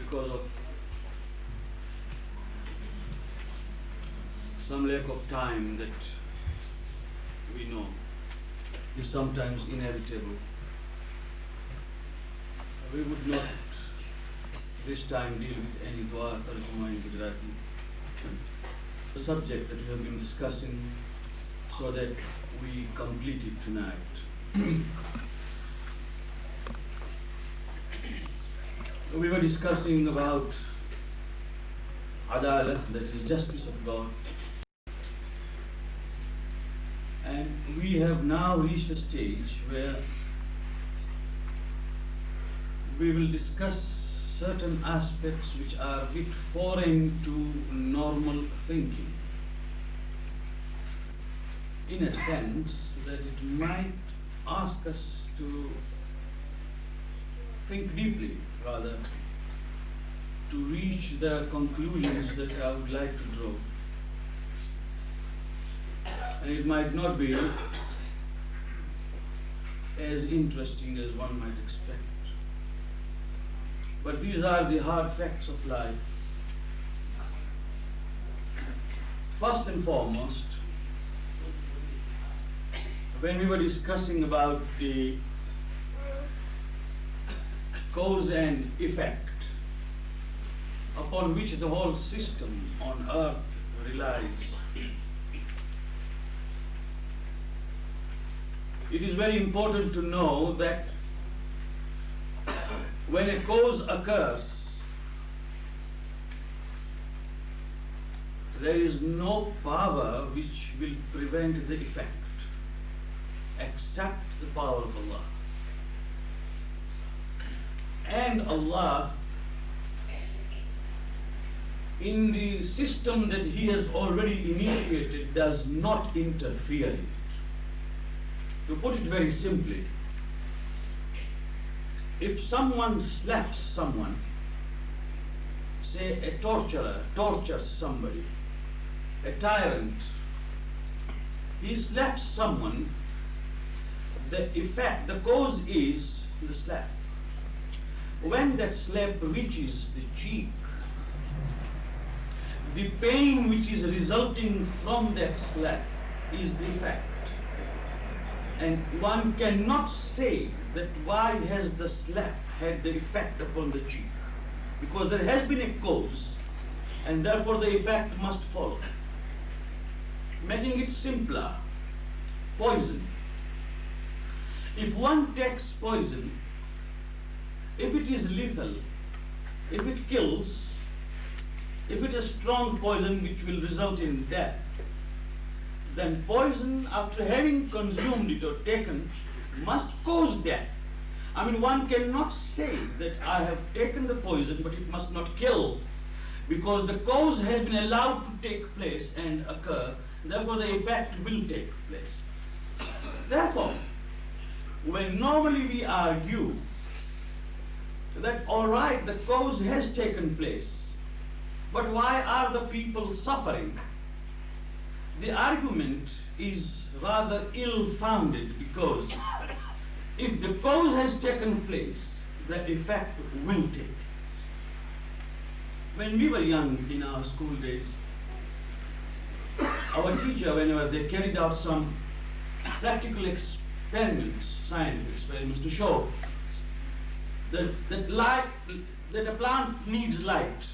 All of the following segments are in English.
because of some lack of time that we know is sometimes inevitable. We would not this time deal with any dua tarjuma in Gujarati. The subject that we have been discussing so that we complete it tonight. We were discussing about Adalat, that is justice of God. And we have now reached a stage where we will discuss certain aspects which are a bit foreign to normal thinking, in a sense that it might ask us to think deeply, rather, to reach the conclusions that I would like to draw. And it might not be as interesting as one might expect. But these are the hard facts of life. First and foremost, when we were discussing about the cause and effect upon which the whole system on earth relies, it is very important to know that when a cause occurs, there is no power which will prevent the effect except the power of Allah. And Allah, in the system that He has already initiated, does not interfere in it. To put it very simply, if someone slaps someone, say a torturer tortures somebody, a tyrant, he slaps someone, the effect, the cause is the slap. When that slap reaches the cheek, the pain which is resulting from that slap is the effect. And one cannot say that why has the slap had the effect upon the cheek, because there has been a cause and therefore the effect must follow. Making it simpler, poison. If one takes poison, if it is lethal, if it kills, if it is strong poison which will result in death, then poison, after having consumed it or taken, must cause death. I mean, one cannot say that I have taken the poison but it must not kill, because the cause has been allowed to take place and occur, therefore the effect will take place. Therefore, when normally we argue that all right, the cause has taken place, but why are the people suffering? The argument is rather ill-founded, because if the cause has taken place, the effect will take place. When we were young in our school days, our teacher, whenever they carried out some practical experiments, scientific experiments, to show that a plant needs light,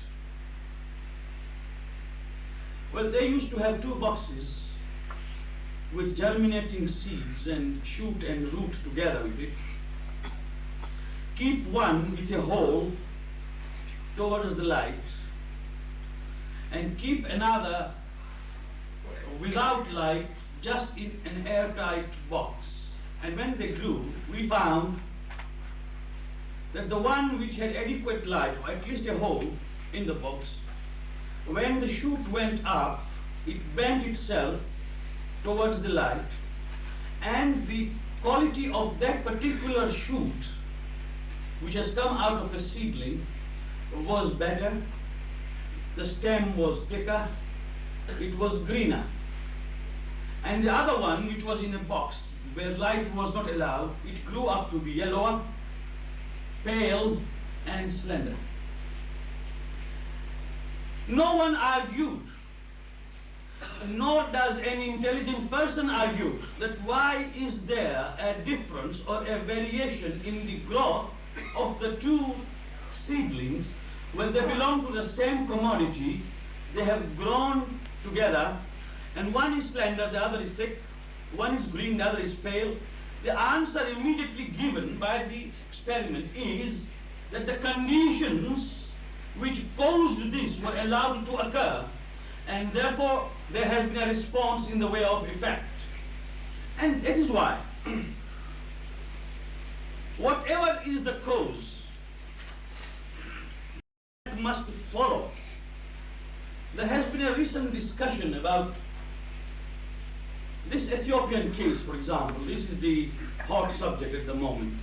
well, they used to have two boxes with germinating seeds and shoot and root together with it. Keep one with a hole towards the light and keep another without light, just in an airtight box. And when they grew, we found that the one which had adequate light, or at least a hole in the box, when the shoot went up, it bent itself towards the light, and the quality of that particular shoot which has come out of a seedling was better, the stem was thicker, it was greener. And the other one, which was in a box where light was not allowed, it grew up to be yellower, pale and slender. No one argued, nor does any intelligent person argue, that why is there a difference or a variation in the growth of the two seedlings when they belong to the same commodity, they have grown together, and one is slender, the other is thick, one is green, the other is pale. The answer immediately given by the experiment is that the conditions which caused this were allowed to occur, and therefore there has been a response in the way of effect. And that is why whatever is the cause that must follow. There has been a recent discussion about this Ethiopian case, for example. This is the hot subject at the moment.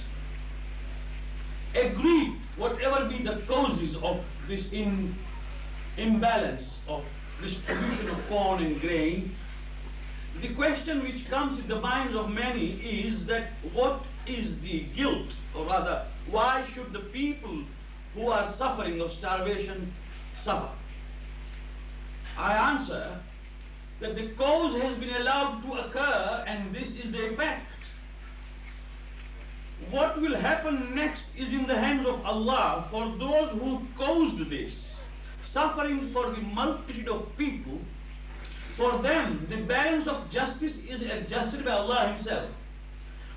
Agreed, whatever be the causes of this imbalance of distribution of corn and grain, the question which comes in the minds of many is that what is the guilt, or rather, why should the people who are suffering of starvation suffer? I answer that the cause has been allowed to occur, and this is the effect. What will happen next is in the hands of Allah for those who caused this suffering for the multitude of people. For them, the balance of justice is adjusted by Allah Himself.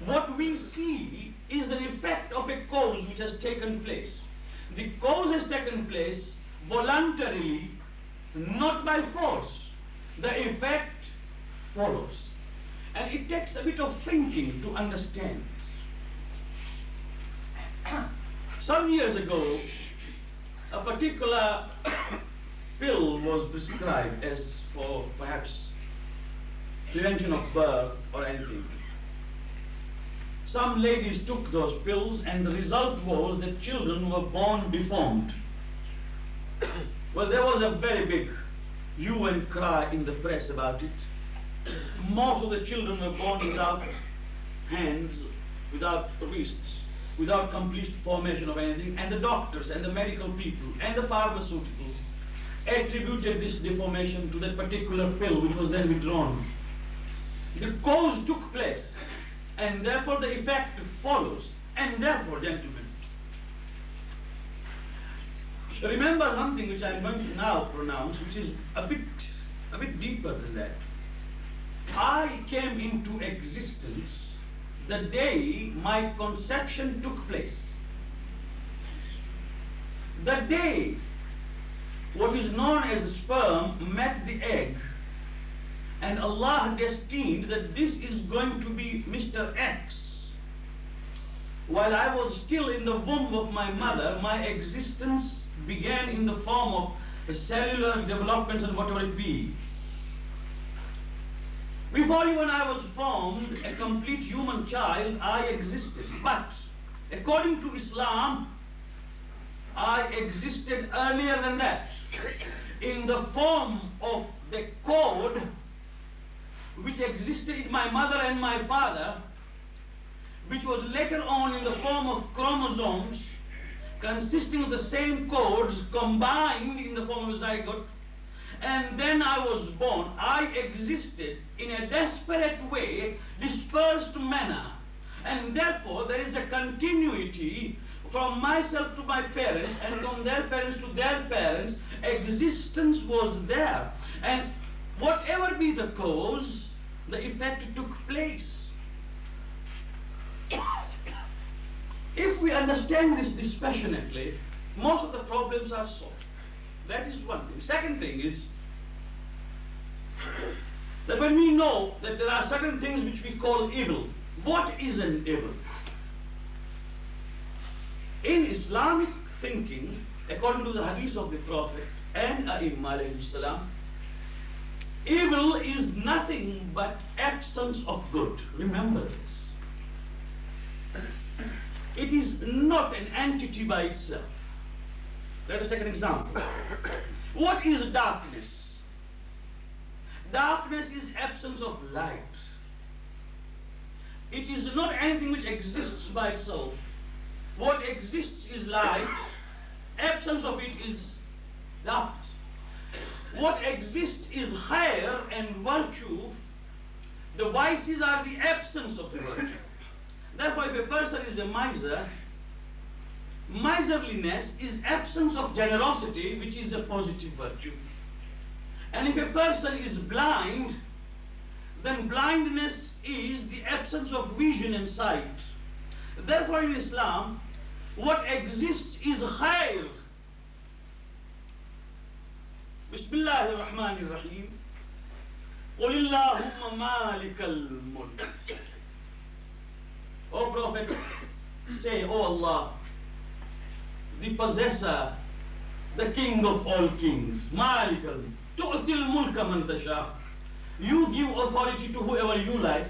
What we see is an effect of a cause which has taken place. The cause has taken place voluntarily, not by force. The effect follows. And it takes a bit of thinking to understand. Some years ago, a particular pill was prescribed as for perhaps prevention of birth or anything. Some ladies took those pills, and the result was that children were born deformed. Well, there was a very big hue and cry in the press about it. Most of the children were born without hands, without wrists, without complete formation of anything, and the doctors and the medical people and the pharmaceuticals attributed this deformation to that particular pill, which was then withdrawn. The cause took place, and therefore the effect follows. And therefore, gentlemen, remember something which I am going to now pronounce, which is a bit deeper than that. I came into existence the day my conception took place. The day what is known as sperm met the egg, and Allah destined that this is going to be Mr. X. While I was still in the womb of my mother, my existence began in the form of cellular developments and whatever it be. Before even I was formed, a complete human child, I existed. But according to Islam, I existed earlier than that, in the form of the code which existed in my mother and my father, which was later on in the form of chromosomes consisting of the same codes combined in the form of zygote. And then I was born. I existed in a desperate way, dispersed manner, and therefore there is a continuity from myself to my parents, and from their parents to their parents. Existence was there, and whatever be the cause, the effect took place. If we understand this dispassionately, most of the problems are solved. That is one thing. Second thing is that when we know that there are certain things which we call evil, what is an evil? In Islamic thinking, according to the hadith of the Prophet and A'imma alayhi salam, evil is nothing but absence of good. Remember this. It is not an entity by itself. Let us take an example. What is darkness? Darkness is absence of light. It is not anything which exists by itself. What exists is light. Absence of it is darkness. what exists is khair and virtue. The vices are the absence of the virtue. Therefore, if a person is a miser, miserliness is absence of generosity, which is a positive virtue. And if a person is blind, then blindness is the absence of vision and sight. Therefore, in Islam, what exists is khair. Bismillahir Rahmanir Rahim. قُلِ اللَّهُمَّ مَالِكَ الْمُلْكِ. O Prophet, say, O Allah, the possessor, the king of all kings, Malik al-Tu'til mulka man tasha. You give authority to whoever you like.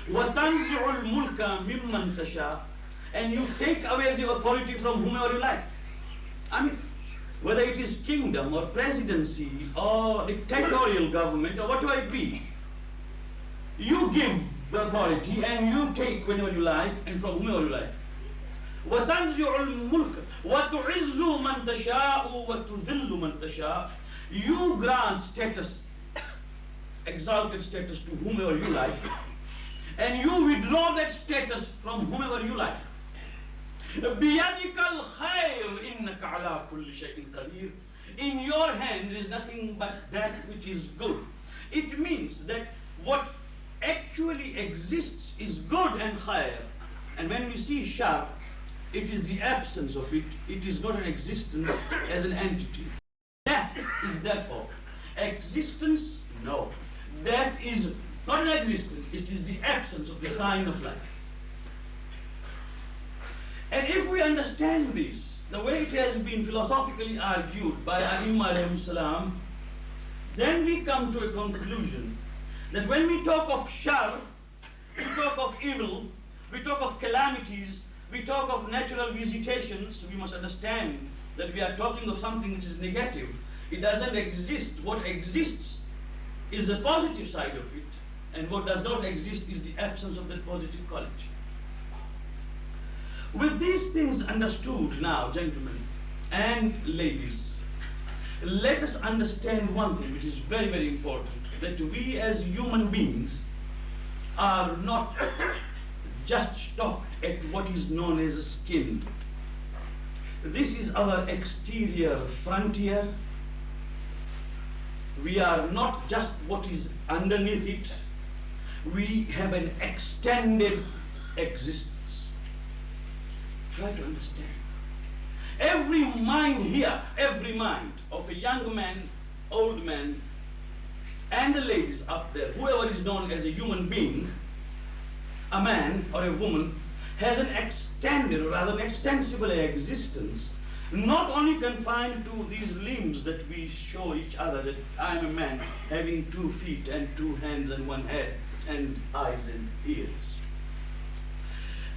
Wa tanzi'ul mulka mimman tasha. And you take away the authority from whomever you like. I mean, whether it is kingdom or presidency or dictatorial government or whatever it be, you give the authority and you take whenever you like and from whomever you like. وَتَنْزِعُ الْمُلْكَ وَتُعِزُّ مَنْ تَشَاءُ وَتُذِلُّ مَنْ تَشَاءُ. You grant status, exalted status to whomever you like, and you withdraw that status from whomever you like. بِيَدِكَ الْخَيْرِ إِنَّكَ عَلَى كُلِّ شَيْءٍ قَدِيرٌ. In your hand is nothing but that which is good. It means that what actually exists is good and khair. And when we see shar, it is the absence of it. It is not an existence as an entity. That is therefore existence. No, that is not an existence. It is the absence of the sign of life. And if we understand this, the way it has been philosophically argued by A'imma alayhim salam, then we come to a conclusion that when we talk of shar, we talk of evil, we talk of calamities, we talk of natural visitations, we must understand that we are talking of something which is negative. It doesn't exist. What exists is the positive side of it, and what does not exist is the absence of that positive quality. With these things understood now, gentlemen and ladies, let us understand one thing which is very, very important, that we as human beings are not just stopped at what is known as a skin. This is our exterior frontier. We are not just what is underneath it. We have an extended existence. Try to understand. Every mind here, every mind of a young man, old man, and the ladies up there, whoever is known as a human being, a man or a woman, has an extended or rather an extensible existence, not only confined to these limbs that we show each other, that I am a man having 2 feet and 2 hands and 1 head and eyes and ears.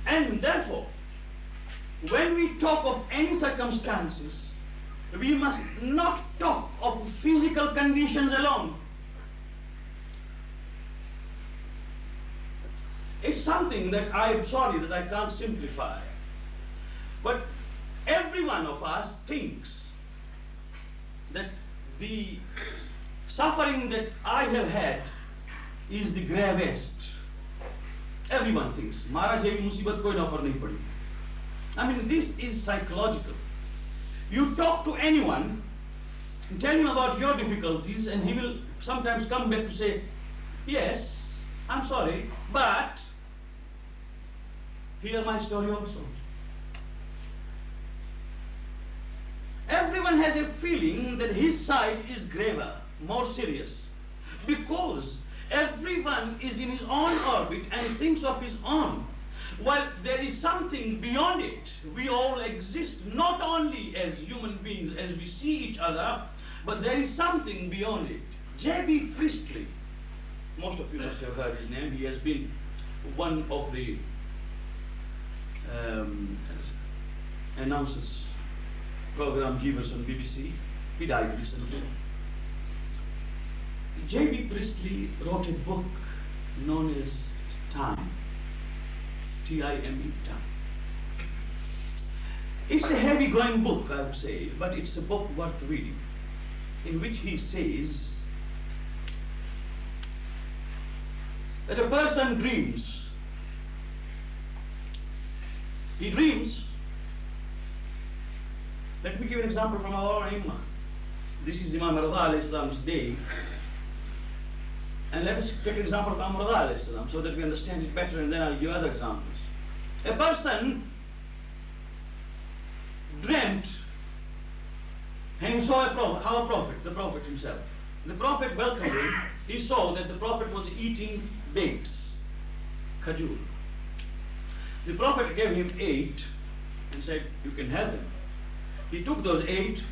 And therefore, when we talk of any circumstances, we must not talk of physical conditions alone. It's something that I'm sorry that I can't simplify. But every one of us thinks that the suffering that I have had is the gravest. Everyone thinks, Mara javi musibat koi na par nahi padi. I mean, this is psychological. You talk to anyone, tell him about your difficulties, and he will sometimes come back to say, yes, I'm sorry, but hear my story also. Everyone has a feeling that his side is graver, more serious, because everyone is in his own orbit and thinks of his own. While there is something beyond it, we all exist not only as human beings as we see each other, but there is something beyond it. J.B. Priestley, most of you must have heard his name. He has been one of the announcers, program givers on BBC. He died recently. J.B. Priestley wrote a book known as Time. T-I-M-E, Time. It's a heavy-going book, I would say, but it's a book worth reading. in which he says that a person dreams. He dreams. Let me give an example from our Imam. This is Imam Rida alayhi salam's day. And let us take an example from Imam Rida alayhi salam so that we understand it better, and then I'll give other examples. A person dreamt and he saw a prophet, the Prophet himself. The Prophet welcomed him. He saw that the Prophet was eating dates, khajur. The Prophet gave him 8 and said, you can have them. He took those 8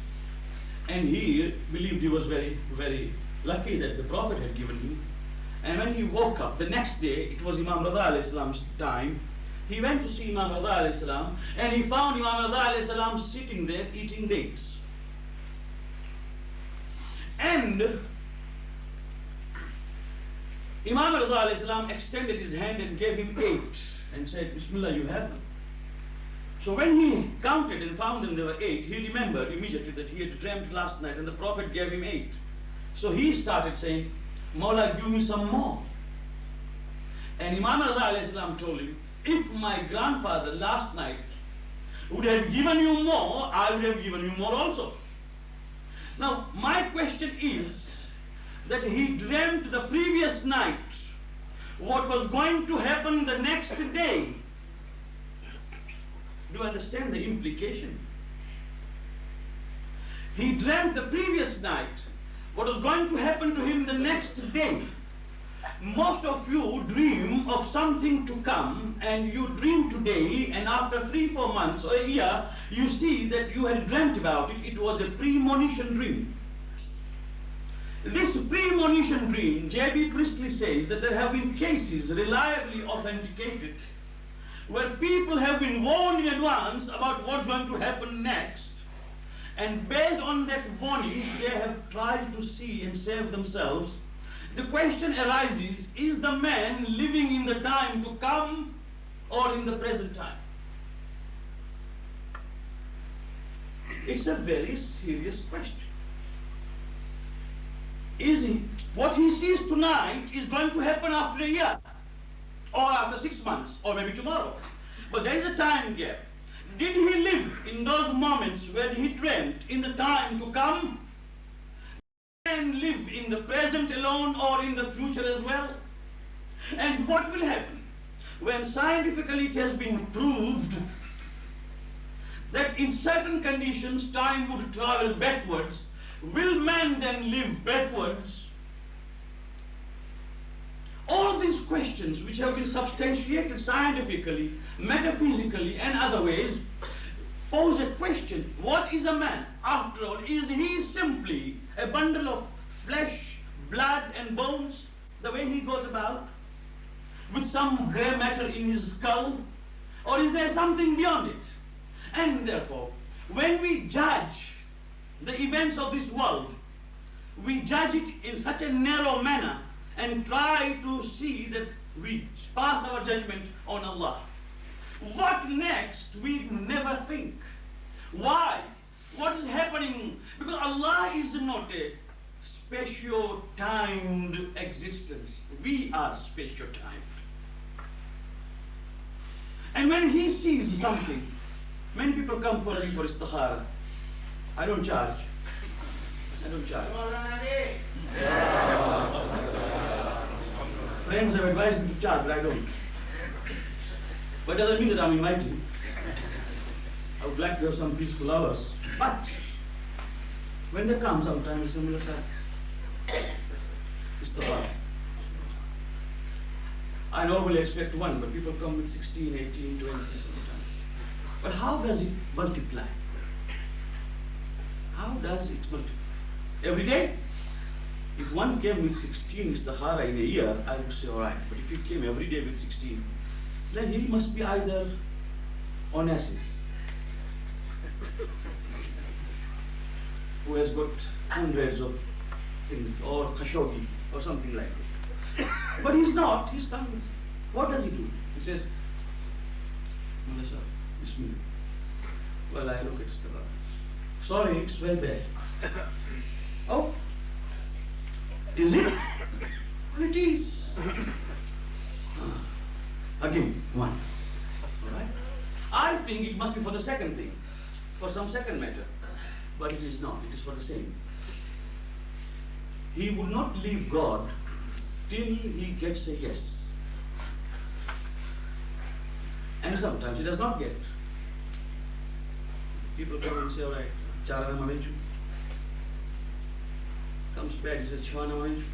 and he believed he was very, very lucky that the Prophet had given him. And when he woke up, the next day, it was Imam Rida alayhi salam's time, he went to see Imam Rida alayhi salam and he found Imam Rida alayhi salam sitting there eating dates. And Imam Rida alayhi salam extended his hand and gave him 8 and said, Bismillah, you have them. So when he counted and found them there were 8, he remembered immediately that he had dreamt last night and the Prophet gave him 8. So he started saying, Mawla, give me some more. And Imam Rida alayhi salam told him, if my grandfather last night would have given you more, I would have given you more also. Now, my question is that he dreamt the previous night what was going to happen the next day. Do you understand the implication? He dreamt the previous night what was going to happen to him the next day. Most of you dream of something to come, and you dream today, and after 3-4 months or a year, you see that you had dreamt about it. It was a premonition dream. This premonition dream, J.B. Priestley says that there have been cases reliably authenticated where people have been warned in advance about what's going to happen next, and based on that warning, they have tried to see and save themselves. The question arises, is the man living in the time to come or in the present time? It's a very serious question. Is he, what he sees tonight is going to happen after a year, or after 6 months, or maybe tomorrow. But there is a time gap. Did he live in those moments when he dreamt in the time to come? And live in the present alone or in the future as well? And what will happen when scientifically it has been proved that in certain conditions time would travel backwards? Will man then live backwards? All these questions, which have been substantiated scientifically, metaphysically, and other ways, pose a question. What is a man? After all, is he simply a bundle of flesh, blood, and bones, the way he goes about, with some grey matter in his skull? Or is there something beyond it? And therefore, when we judge the events of this world, we judge it in such a narrow manner and try to see that we pass our judgment on Allah. What next? We never think. Why? What is happening? Because Allah is not a spatio-timed existence. We are spatio-timed. And when he sees something, many people come for me for istikhara. I don't charge. I don't charge. Friends have advised me to charge, but I don't. But it doesn't mean that I'm inviting. I would like to have some peaceful hours. But when they come sometimes, Mulla Asghar, istikhara. I normally expect 1, but people come with 16, 18, 20 sometimes. But how does it multiply? How does it multiply? Every day? If one came with 16 istikhara in a year, I would say all right. But if he came every day with 16, then he must be either Onassis, who has got hundreds of things, or Khashoggi, or something like that. But he's not. He's coming. What does he do? He says, Mulla sir, Bismillah. Well, I look at istikhara. Sorry, it's very bad. Oh, is it? Well, it is. Again, one. All right? I think it must be for the second thing, for some second matter. But it is not, it is for the same. He would not leave God till he gets a yes. And sometimes he does not get. People come and say, all right, Charana Mavenchu. Comes back, he says, Chwana Mavenchu.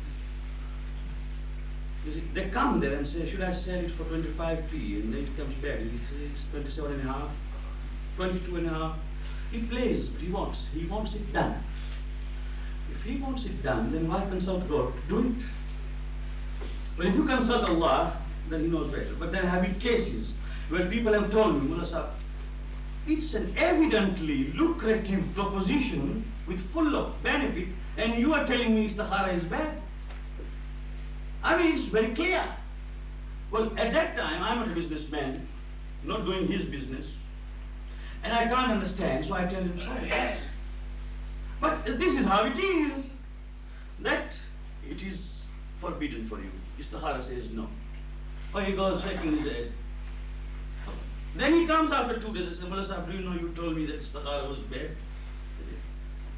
You see, they come there and say, should I sell it for 25p? And then it comes back, and he says, 27 and a half, 22 and a half. He plays, but he wants it done. If he wants it done, then why consult God to do it? But if you consult Allah, then he knows better. But there have been cases where people have told me, Mullah Sahib, it's an evidently lucrative proposition with full of benefit, and you are telling me istikhara is bad. I mean, it's very clear. Well, at that time, I'm not a businessman, not doing his business, and I can't understand, so I tell him, sorry. But this is how it is, that it is forbidden for you. Istikhara says no. Or he goes shaking his head. Then he comes after 2 days and says, Mullah Sahib, do you know you told me that istikhara was bad?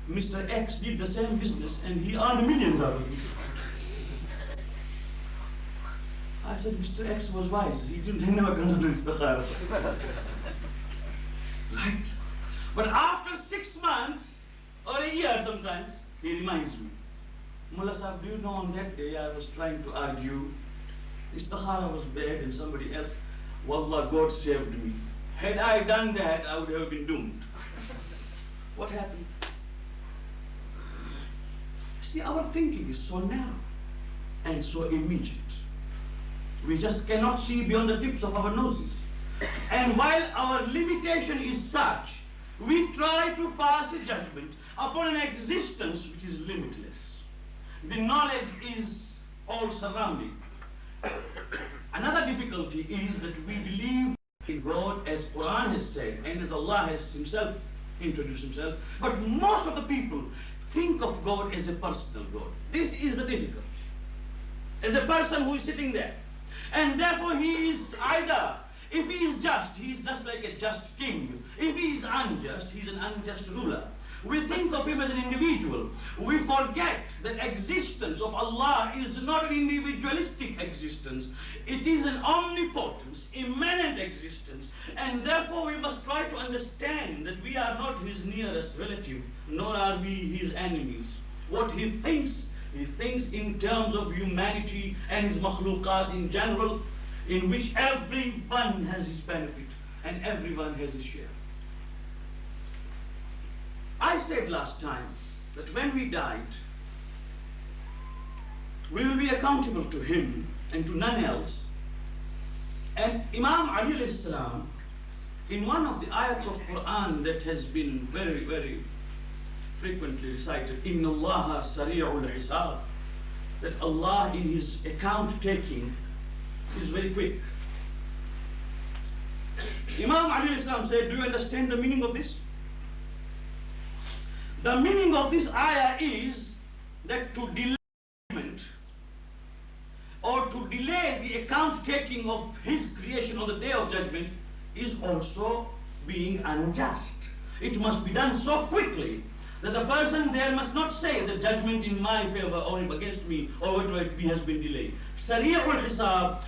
Mr. X did the same business and he earned millions out of it. I said, Mr. X was wise. He never considered istikhara. Right? But after 6 months, or a year sometimes, he reminds me, Mullah Sahib, do you know on that day I was trying to argue, istikhara was bad and somebody else, Wallah, God saved me. Had I done that, I would have been doomed. What happened? See, our thinking is so narrow and so immediate. We just cannot see beyond the tips of our noses. And while our limitation is such, we try to pass a judgment upon an existence which is limitless. The knowledge is all surrounding. Another difficulty is that we believe in God as Quran has said and as Allah has himself introduced himself, but most of the people think of God as a personal God. This is the difficulty. As a person who is sitting there. And therefore he is either, if he is just, he is just like a just king. If he is unjust, he is an unjust ruler. We think of him as an individual. We forget that existence of Allah is not an individualistic existence. It is an omnipotence, immanent existence. And therefore we must try to understand that we are not his nearest relative, nor are we his enemies. What he thinks in terms of humanity and his makhluqat in general, in which everyone has his benefit and everyone has his share. I said last time that when we died, we will be accountable to him and to none else. And Imam Ali alayhi salam, in one of the ayats of Quran that has been very, very frequently recited, Inna Allaha sari'ul hisab, that Allah in his account taking is very quick. Imam Ali alayhi salam said, do you understand the meaning of this? The meaning of this ayah is that to delay judgment or to delay the account taking of his creation on the day of judgment is also being unjust. It must be done so quickly that the person there must not say the judgment in my favor or against me or whatever it be has been delayed. Sari'ul hisab,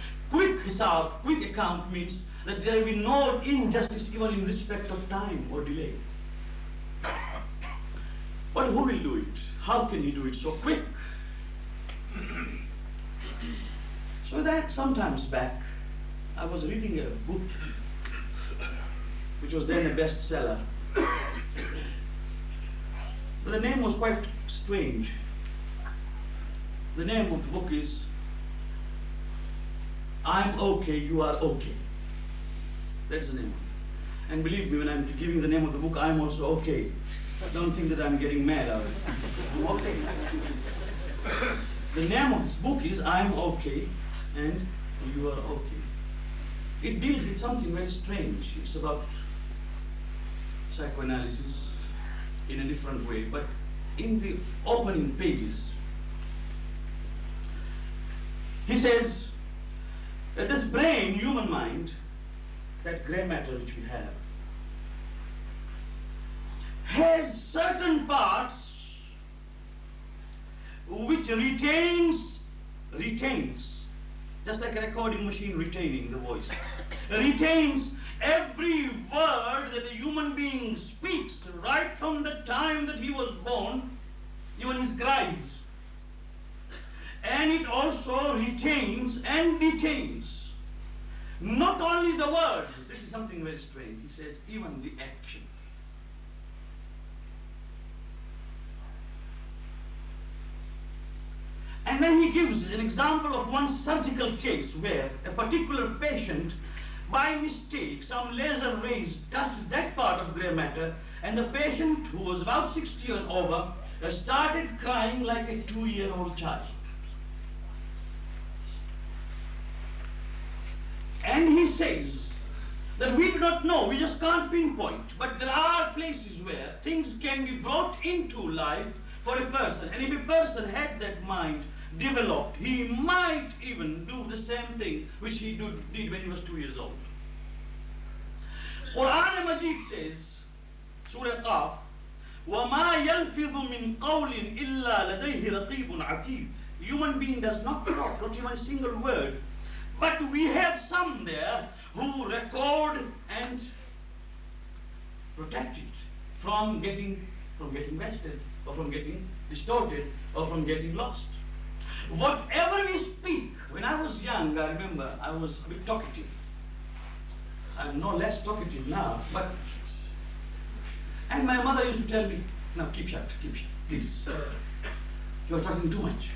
quick account means that there will be no injustice even in respect of time or delay. But who will do it? How can he do it so quick? So that sometimes back, I was reading a book which was then a bestseller. But the name was quite strange. The name of the book is I'm Okay, You Are Okay. That's the name of it. And believe me, when I'm giving the name of the book, I'm also okay. Don't think that I'm getting mad out of it. I'm okay. The name of this book is I'm Okay and You Are Okay. It deals with something very strange. It's about psychoanalysis in a different way, but in the opening pages. He says that this brain, human mind, that grey matter which we have, has certain parts which retains, just like a recording machine retaining the voice, retains every word that a human being speaks right from the time that he was born, even his cries. And it also retains and detains not only the words, this is something very strange, he says, even the action. And then he gives an example of one surgical case where a particular patient, by mistake, some laser rays touched that part of grey matter, and the patient, who was about 60 and over, started crying like a 2-year-old child. And he says that we do not know, we just can't pinpoint, but there are places where things can be brought into life for a person, and if a person had that mind developed, he might even do the same thing which he did when he was 2 years old. Quran Majid says, Surah Qaf, وَمَا يَلْفِظُ مِنْ قَوْلٍ إِلَّا لَدَيْهِ رَقِيبٌ عَتِيدٌ. Human being does not talk, not even a single word, but we have some there who record and protect it from getting wasted, or from getting distorted, or from getting lost. Whatever we speak, when I was young, I remember I was a bit talkative. I'm no less talkative now, and my mother used to tell me, now keep shut, please. You're talking too much.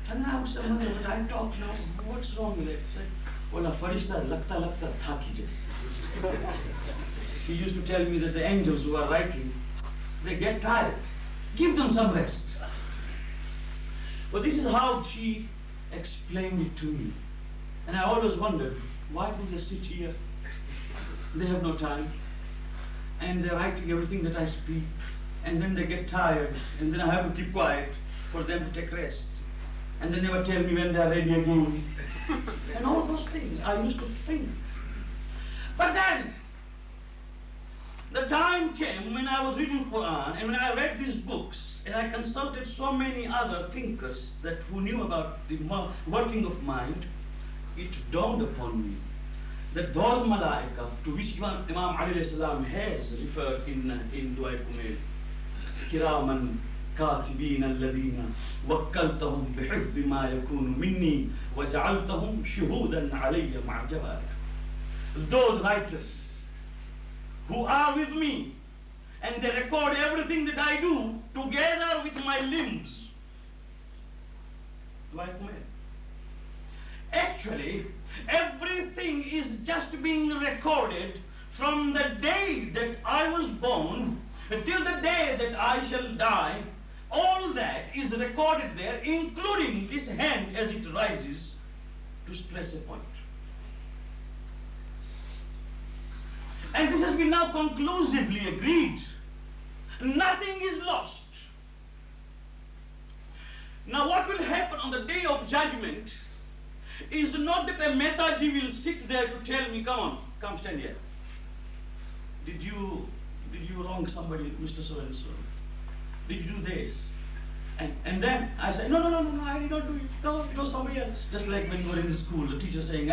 And I would say, mother, when I talk now, what's wrong with it? She said, well, a farishta lakta thaki jaise. She used to tell me that the angels who are writing, they get tired. Give them some rest. But this is how she explained it to me. And I always wondered, why do they sit here? They have no time. And they're writing everything that I speak. And then they get tired. And then I have to keep quiet for them to take rest. And they never tell me when they're ready again. And all those things I used to think. But then, the time came when I was reading Quran, and when I read these books, and I consulted so many other thinkers who knew about the working of mind, it dawned upon me that those malaika to which Imam Ali alayhi salam has referred in Dua Kumail, Kiraman كاتبين الذين وكلتهم بحفظ ما يكون مني وجعلتهم شهودا علي مع جوارح. Those writers who are with me, and they record everything that I do together with my limbs. Actually, everything is just being recorded from the day that I was born till the day that I shall die. All that is recorded there, including this hand as it rises to stress a point. And this has been now conclusively agreed. Nothing is lost. Now what will happen on the day of judgment is not that a Metaji will sit there to tell me, come stand here. Did you wrong somebody, Mr. So-and-so? Did you do this? And then I say, no, I did not do it. No, it was somebody else. Just like when we were in the school, the teacher saying,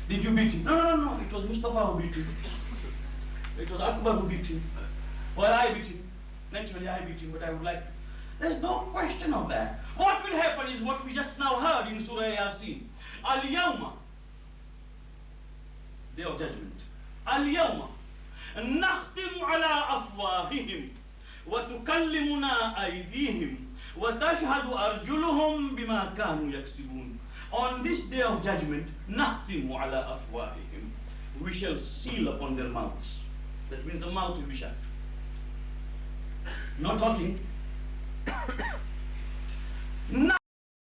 did you beat him? No, it was Mustafa who beat him. It was Akbar who beat him. Well, I beat him. Naturally, I beat him, but I would like... There's no question of that. What will happen is what we just now heard in Surah Yasin. Al-Yawma, Day of Judgment. Al-Yawma, نختم على أفواههم وتكلمنا أيديهم وتشهد أرجلهم بما كانوا يكسبون. On this day of judgment, نختم على أفواههم, we shall seal upon their mouths. That means the mouth will be shut. No talking. نختم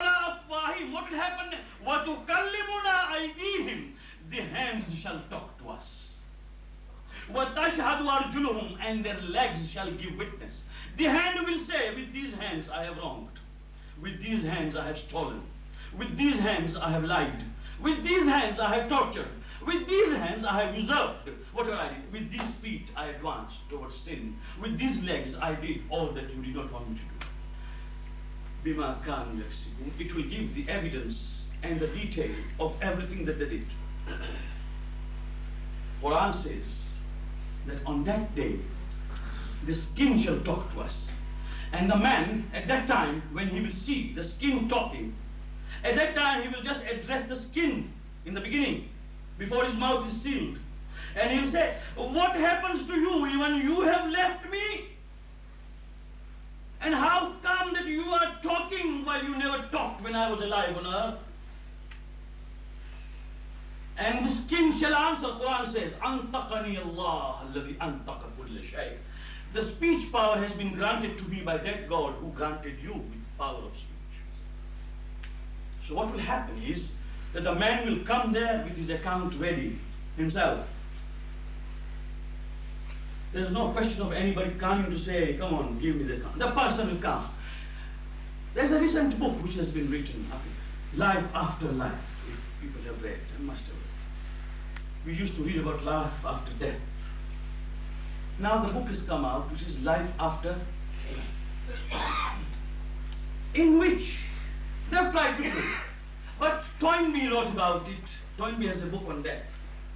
على أفواههم. What will happen? وتكلمنا أيديهم. The hands shall talk to us. وَتَشْهَدُ أَرْجُلُهُمْ, and their legs shall give witness. The hand will say, with these hands I have wronged. With these hands I have stolen. With these hands I have lied. With these hands I have tortured. With these hands I have usurped whatever I did. With these feet I advanced towards sin. With these legs I did all that you did not want me to do. Bima kanu yaksibun. It will give the evidence and the detail of everything that they did. Quran says that on that day the skin shall talk to us. And the man at that time, when he will see the skin talking, at that time he will just address the skin in the beginning, before his mouth is sealed. And he will say, what happens to you even you have left me? And how come that you are talking while you never talked when I was alive on earth? And the skin shall answer, Quran says, Antaqani Allah alladhi antaqa kulla shay. The speech power has been granted to me by that God who granted you with power of speech. So what will happen is that the man will come there with his account ready himself. There is no question of anybody coming to say, come on, give me the account. The person will come. There's a recent book which has been written, Life After Life, if people have read, and must have read. We used to read about life after death. Now the book has come out, which is Life After Life, in which they have tried to do it. But Toynbee wrote about it. Toynbee has a book on death.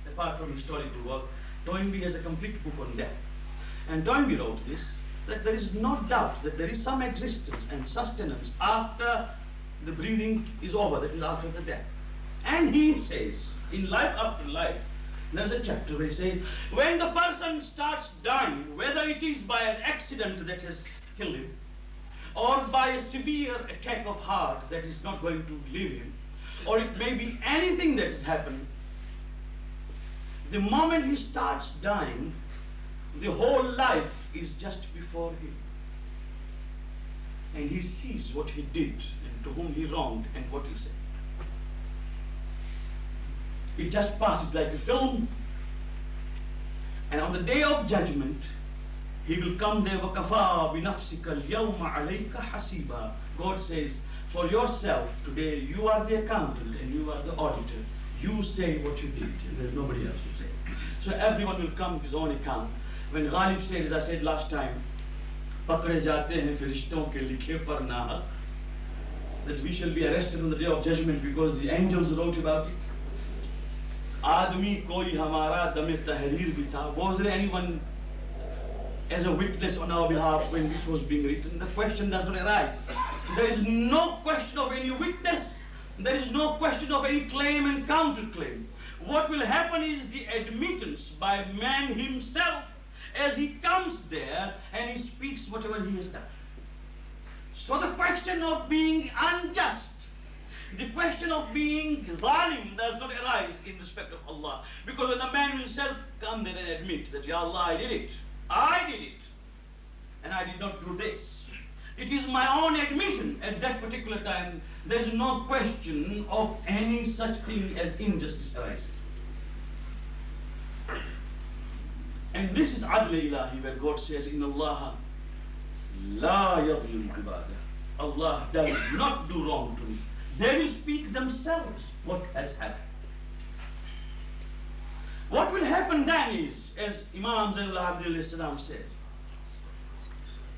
Apart from historical work, Toynbee has a complete book on death. And Toynbee wrote this, that there is no doubt that there is some existence and sustenance after the breathing is over, that is after the death. And he says, in Life After Life, there's a chapter where he says, when the person starts dying, whether it is by an accident that has killed him, or by a severe attack of heart that is not going to leave him, or it may be anything that has happened, the moment he starts dying, the whole life is just before him. And he sees what he did, and to whom he wronged, and what he said. It just passes like a film, and on the day of judgment, he will come there, وَكَفَى بِنَفْسِكَ الْيَوْمَ عَلَيْكَ حَسِيبًا. God says, for yourself today, you are the accountant and you are the auditor. You say what you did, and there's nobody else to say. So everyone will come with his own account. When Ghalib said, as I said last time, pakde jate hain firishton ke likhe par naak, that we shall be arrested on the day of judgment because the angels wrote about it. Admi koi hamara dame tahrir bhi tha. Was there anyone as a witness on our behalf when this was being written? The question does not arise. There is no question of any witness. There is no question of any claim and counterclaim. What will happen is the admittance by man himself as he comes there and he speaks whatever he has done. So the question of being unjust, the question of being zalim does not arise in respect of Allah. Because when the man will himself come there and admit that, Ya Allah, I did it, and I did not do this. It is my own admission at that particular time. There is no question of any such thing as injustice arising. And this is Adl Ilahi, where God says, Inna Allah la yadhlim ibadah. Allah does not do wrong to me. They will speak themselves what has happened. What will happen then is, as Imam Zainul Abidin said,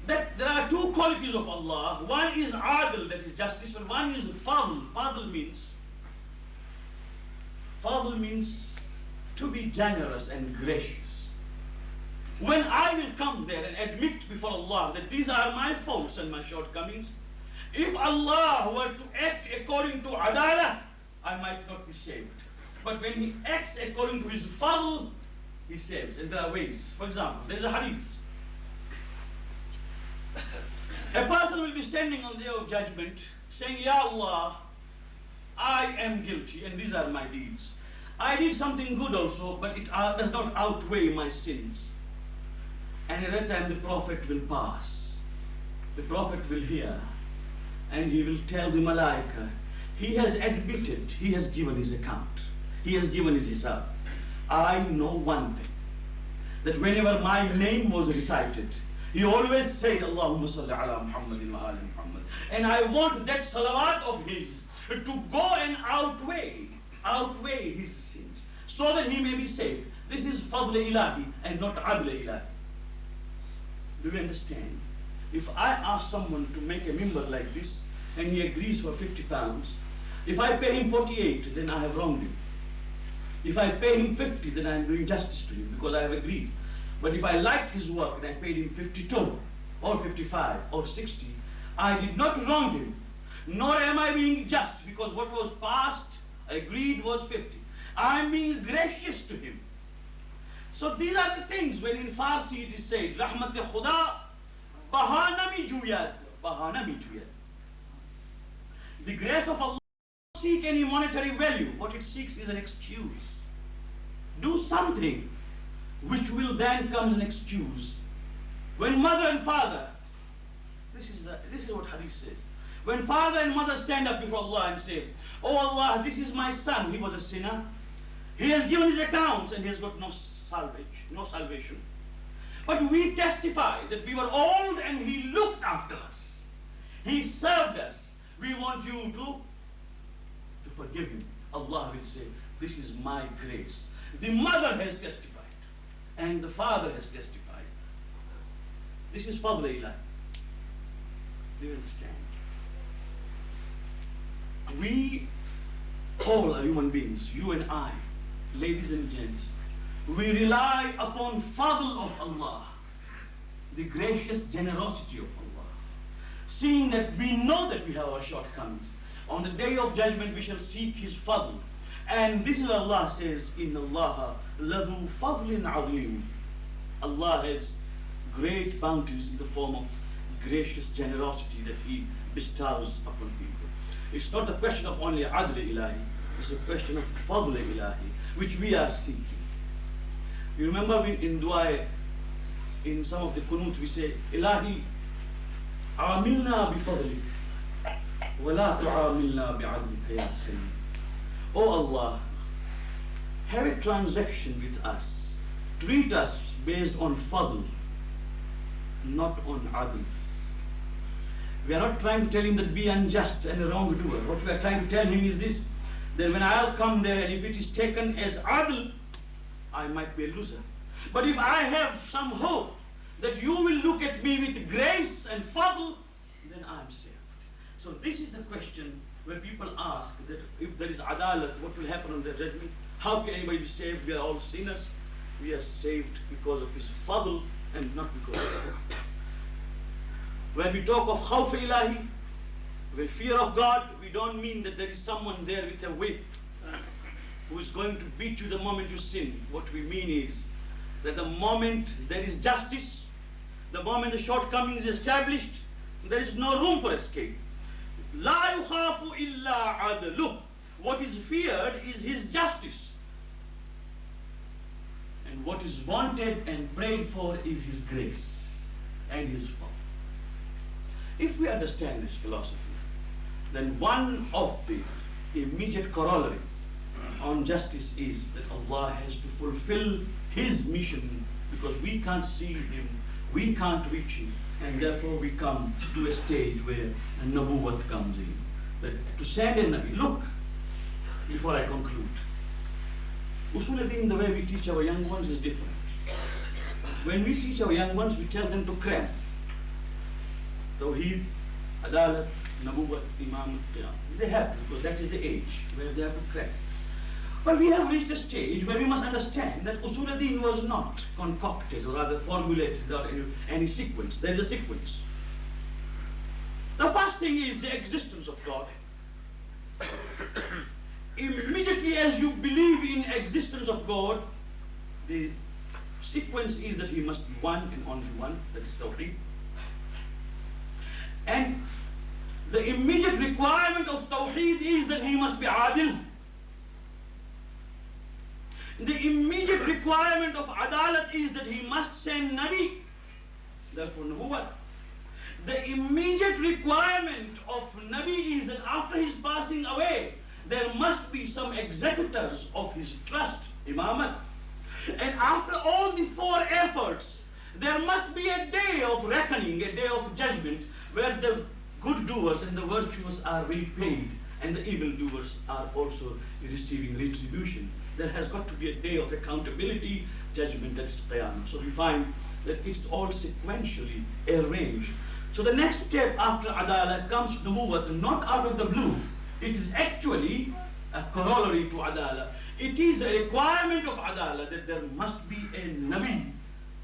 that there are two qualities of Allah. One is Adl, that is justice, and one is Fadl. Fadl means to be generous and gracious. When I will come there and admit before Allah that these are my faults and my shortcomings, if Allah were to act according to Adalat, I might not be saved. But when he acts according to his Fadl, he saves. And there are ways. For example, there is a hadith. A person will be standing on the day of judgment saying, Ya Allah, I am guilty and these are my deeds. I did something good also, but it does not outweigh my sins. And at that time the Prophet will pass. The Prophet will hear. And he will tell the Malaika, he has admitted, he has given his account. He has given his hisab. I know one thing, that whenever my name was recited, He always said, Allahumma salli ala Muhammadin wa ali Muhammad. And I want that salawat of his to go and outweigh his sins, so that he may be saved. This is fadl ilahi and not adl ilahi. Do you understand? If I ask someone to make a mimbar like this, and he agrees for £50, if I pay him 48, then I have wronged him. If I pay him 50, then I am doing justice to him because I have agreed. But if I liked his work and I paid him 52 or 55 or 60, I did not wrong him, nor am I being just, because what was passed, agreed, was 50. I am being gracious to him. So these are the things when in Farsi it is said, Rahmat-e Khuda bahana mi juyad, bahana mi juyad. The grace of Allah does not seek any monetary value. What it seeks is an excuse. Do something which will then come as an excuse. When mother and father, this is what Hadith says. When father and mother stand up before Allah and say, Oh Allah, this is my son, he was a sinner. He has given his accounts and he has got no salvation. But we testify that we were old and he looked after us. He served us. We want you to forgive him. Allah will say, this is my grace. The mother has testified and the father has testified. This is fadl ilahi. Do you understand? We all are human beings, you and I, ladies and gents. We rely upon fadl of Allah, the gracious generosity of Allah. Seeing that we know that we have our shortcomings, on the day of judgment we shall seek his fadl. And this is Allah says, Inna Allah ladhu fadlin azim. Allah has great bounties in the form of gracious generosity that he bestows upon people. It's not a question of only adl ilahi, it's a question of fadl ilahi, which we are seeking. You remember in dua, in some of the qunut we say, Ilahi, amilna bi fadlik, wa la tu'amilna bi adlika ya kareem. Oh Allah, have a transaction with us. Treat us based on fadl, not on adl. We are not trying to tell him that be unjust and a wrongdoer. What we are trying to tell him is this, that when I'll come there and if it is taken as adl, I might be a loser. But if I have some hope that you will look at me with grace and fadl, then I am saved. So this is the question where people ask that if there is adalat, what will happen on the judgment? How can anybody be saved? We are all sinners. We are saved because of his fadl and not because of it. When we talk of khawf ilahi, with fear of God, we don't mean that there is someone there with a whip who is going to beat you the moment you sin. What we mean is that the moment there is justice, the moment the shortcoming is established, there is no room for escape. La yukhafu illa adluh. What is feared is his justice. And what is wanted and prayed for is his grace and his fault. If we understand this philosophy, then one of the immediate corollary on justice is that Allah has to fulfill his mission, because we can't see him, we can't reach him, and therefore we come to a stage where a nabuwat comes in. That to send a nabi, look, before I conclude, Usul-e-Din, the way we teach our young ones is different. When we teach our young ones, we tell them to cram Tawheed, Adalat, Nabuwat, Imam, Qiyam. They have to, because that is the age where they have to crack. But we have reached a stage where we must understand that Usul-e-Din was not concocted or rather formulated without any sequence. There is a sequence. The first thing is the existence of God. Immediately as you believe in existence of God, the sequence is that he must be one and only one, that is Tawheed. And the immediate requirement of Tawheed is that he must be Adil. The immediate requirement of Adalat is that he must send Nabi, therefore Nubuwwat. The immediate requirement of Nabi is that after his passing away, there must be some executors of his trust, Imamat. And after all the four efforts, There must be a day of reckoning, a day of judgment, where the good doers and the virtuous are repaid and the evil doers are also receiving retribution. There has got to be a day of accountability, judgment, that is Qiyamah. So we find that it's all sequentially arranged. So the next step after Adalat comes Nubuwwat, not out of the blue. It is actually a corollary to Adalat. It is a requirement of Adalat that there must be a Nabi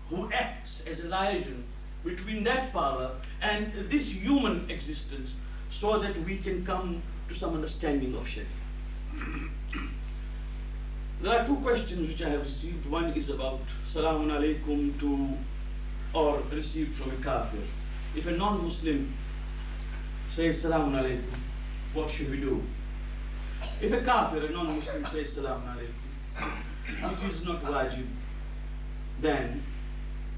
who acts as a liaison between that power and this human existence, so that we can come to some understanding of Sharia. There are two questions which I have received. One is about Salamun Alaikum to, or received from a kafir. If a non-Muslim says Salamun Alaikum, what should we do? If a kafir, a non-Muslim, says Salamun Alaikum, it is not wajib then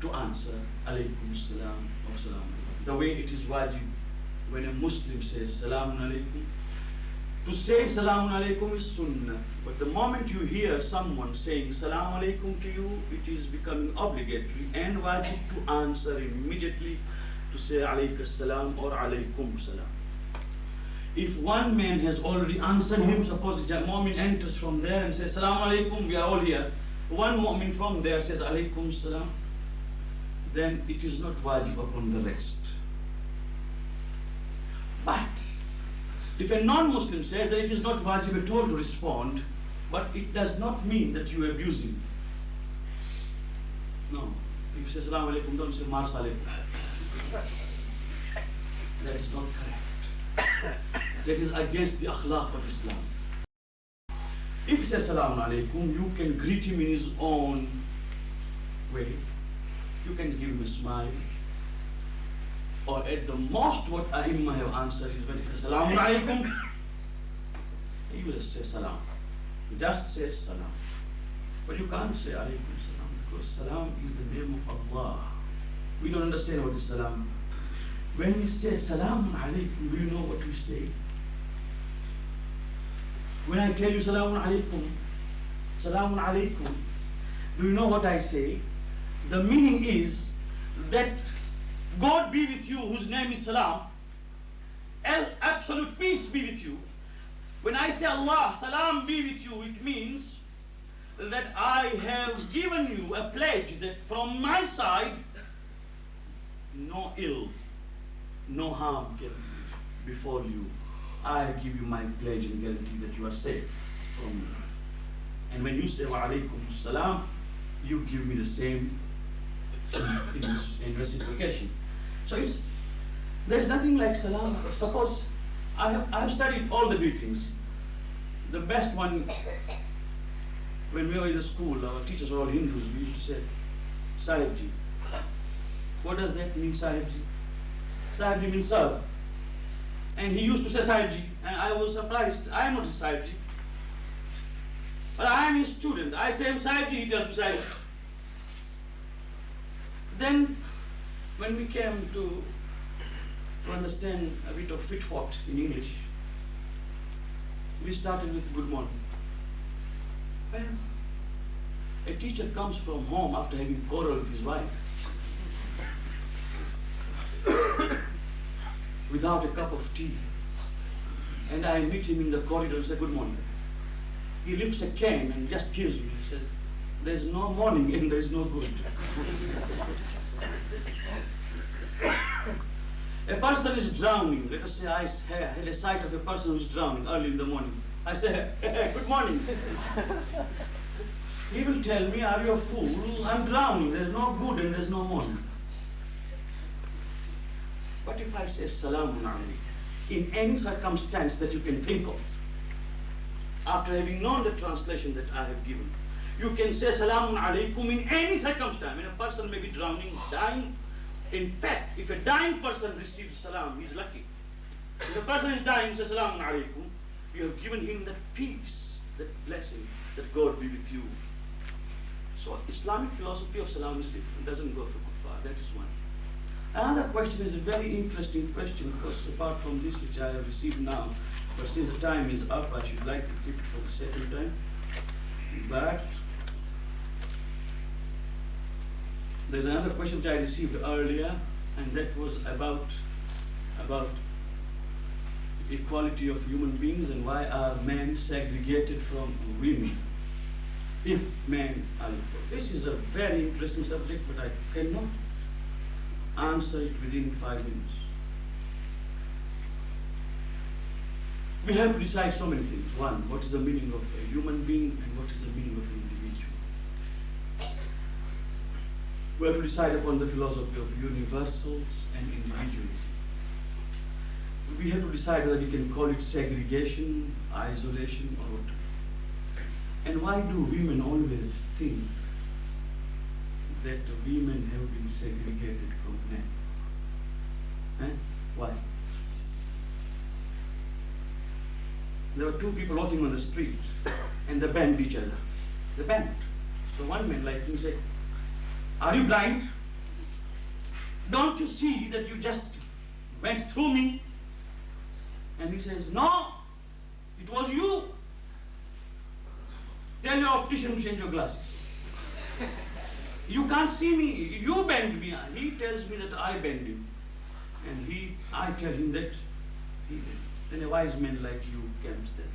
to answer Alaikum Salam or Salam Alaikum. The way it is wajib when a Muslim says Salamun Alaikum. To say Salamun Alaikum is sunnah, but the moment you hear someone saying Salamun Alaikum to you, it is becoming obligatory and wajib to answer immediately, to say Alaikas Salam or Alaikum Salam. If one man has already answered him, suppose a mu'min enters from there and says Salamun Alaikum, we are all here. One mu'min from there says Alaikum Salam, then it is not wajib upon the rest. But if a non-Muslim says that it is not wajib at all to respond, but it does not mean that you abuse him. No. If you say Salaam Alaikum, don't say Mars Alaikum. That is not correct. That is against the akhlaq of Islam. If you say Salaam Alaikum, you can greet him in his own way. You can give him a smile. Or at the most what Aimma have answered is when he says Salaam Alaikum, he will say Salam. Just say Salam. But you can't say Alaikum Salam, because Salam is the name of Allah. We don't understand what is Salam. When we say Salamun Alaikum, do you know what we say? When I tell you Salamun Alaikum, do you know what I say? The meaning is that God be with you, whose name is Salam, absolute peace be with you. When I say Allah, Salam be with you, it means that I have given you a pledge that from my side, no ill, no harm can befall you. I give you my pledge and guarantee that you are safe from me. And when you say Wa Alaikum Salam, you give me the same in reciprocation. So there's nothing like Salam. Suppose I have studied all the greetings. The best one, when we were in the school, our teachers were all Hindus, we used to say Sahibji. What does that mean, Sahibji? Sahibji means sir. And he used to say Sahibji, and I was surprised. I am not his Sahibji, but I am his student. I say him Sahibji, he tells me Sahibji. Then, when we came to understand a bit of fit-fought in English, we started with good morning. Well, a teacher comes from home after having quarreled with his wife without a cup of tea, and I meet him in the corridor and say good morning. He lifts a cane and just gives me. He says, there's no morning and there's no good. A person is drowning. Let us say I had a sight of a person who is drowning early in the morning. I say, hey, good morning. He will tell me, are you a fool? I'm drowning. There's no good and there's no morning. But if I say Salamun Alaikum, in any circumstance that you can think of, after having known the translation that I have given, you can say Salamun Alaikum in any circumstance. When a person may be drowning, dying. In fact, if a dying person receives Salam, he is lucky. If a person is dying, say Salamun Alaikum, you have given him that peace, that blessing, that God be with you. So Islamic philosophy of Salam is different. It doesn't go for kuffar. That is one. Another question is a very interesting question, because apart from this which I have received now, but since the time is up, I should like to keep it for the second time. But There's another question which I received earlier, and that was about equality of human beings and why are men segregated from women if men are equal. This is a very interesting subject, but I cannot answer it within 5 minutes. We have to decide so many things. One, what is the meaning of a human being and what is the meaning of an individual? We have to decide upon the philosophy of universals and individualism. We have to decide whether we can call it segregation, isolation, or what. And why do women always think that women have been segregated from men? Why? There were two people walking on the street and they banged each other. They banged. So one man like me said, "Are you blind? Don't you see that you just went through me?" And he says, "No, it was you. Tell your optician to change your glasses. You can't see me. You banged me." He tells me that I banged him. And I tell him that he did. Then a wise man like you comes there.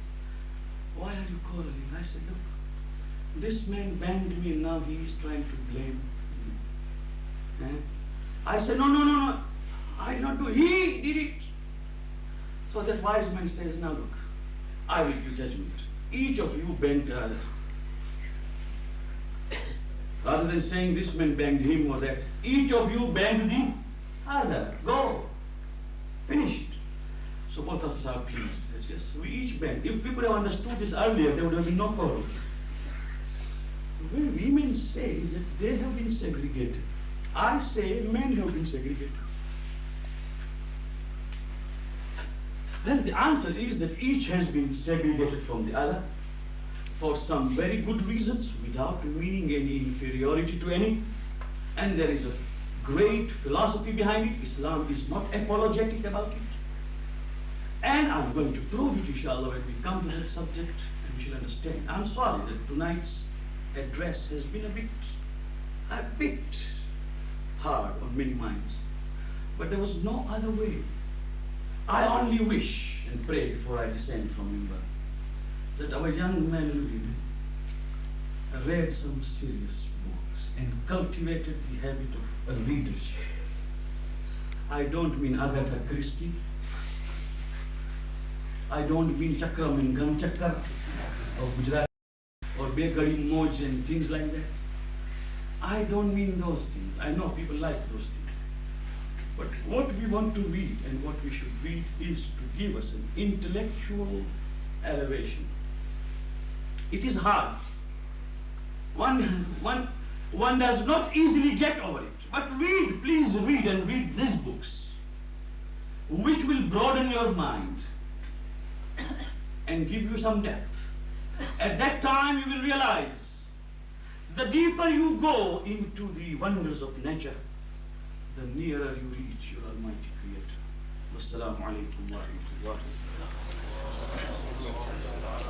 "Why are you quarreling?" I said, "Look, this man banged me and now he is trying to blame me." I said, No, I did not do it. He did it." So that wise man says, "Now look, I will give judgment. Each of you banged the other. Rather than saying this man banged him or that, each of you banged the other. Go. Finished." So both of us are pleased. Yes, we each banged. If we could have understood this earlier, there would have been no quarrel. When women say that they have been segregated, I say men have been segregated. Well, the answer is that each has been segregated from the other for some very good reasons, without meaning any inferiority to any. And there is a great philosophy behind it. Islam is not apologetic about it. And I'm going to prove it, inshallah, when we come to that subject, and we shall understand. I'm sorry that tonight's address has been a bit hard on many minds. But there was no other way. I only wish and pray before I descend from Mimbar that our young men and women read some serious books and cultivated the habit of readership. I don't mean Agatha Christie. I don't mean Chakram and Ganchakkar of Gujarat or Bekari Moj and things like that. I don't mean those things. I know people like those things. But what we want to read and what we should read is to give us an intellectual elevation. It is hard. One does not easily get over it. But read, please read, and read these books, which will broaden your mind and give you some depth. At that time you will realize the deeper you go into the wonders of nature, the nearer you reach your Almighty Creator. Wassalamu alaikum wa rahmatullahi wa barakatuh.